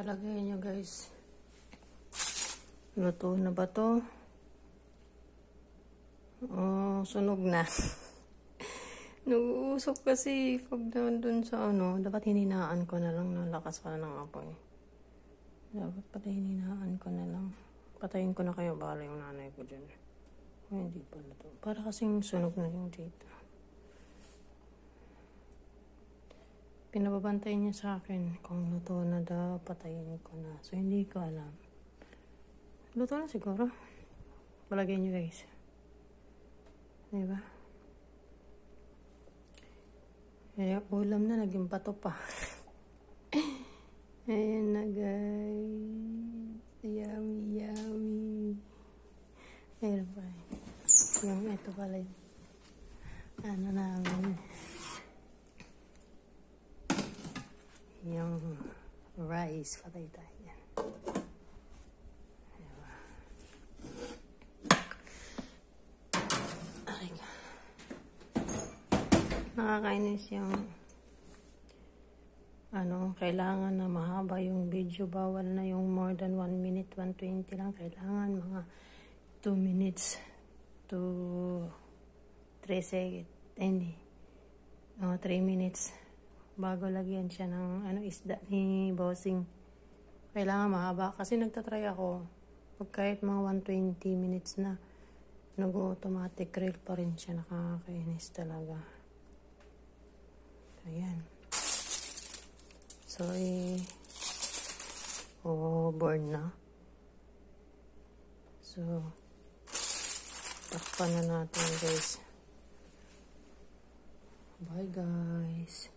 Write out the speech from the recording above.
Palagay nyo guys. Luto na ba to? Oh, sunog na. Nag-uusok kasi pag doon sa dapat hininaan ko na lang, nalakas pala ng apoy. Dapat pala hininaan ko na lang. Patayin ko na kayo, bahala yung nanay ko dyan. Ay, hindi pala to. Para kasing sunog na yung dito. Pinababantay niya sa akin kung luto na daw, patayin ko na. So, hindi ko alam. Luto na siguro. Palagay niyo guys. Diba? Kaya ulam na, naging pato pa. Ayan na guys. Yummy, yummy. Ayan pa. Yung ito pala yun. Ano namin. Yung rice. Patay tayo yan. Diba? Ay. Nakakainis yung kailangan na mahaba yung video. Bawal na yung more than 1 minute, 120 lang. Kailangan mga 2 minutes to 3 seconds. Hindi. 3 minutes. Bago lagyan siya ng isda ni bossing. Kailangan mahaba. Kasi nagtatry ako. Pag kahit mga 120 minutes na, nag-automatic reel pa rin siya. Nakakainis talaga. Ayan. Sorry. Bored na. So, takpan na natin guys. Bye guys.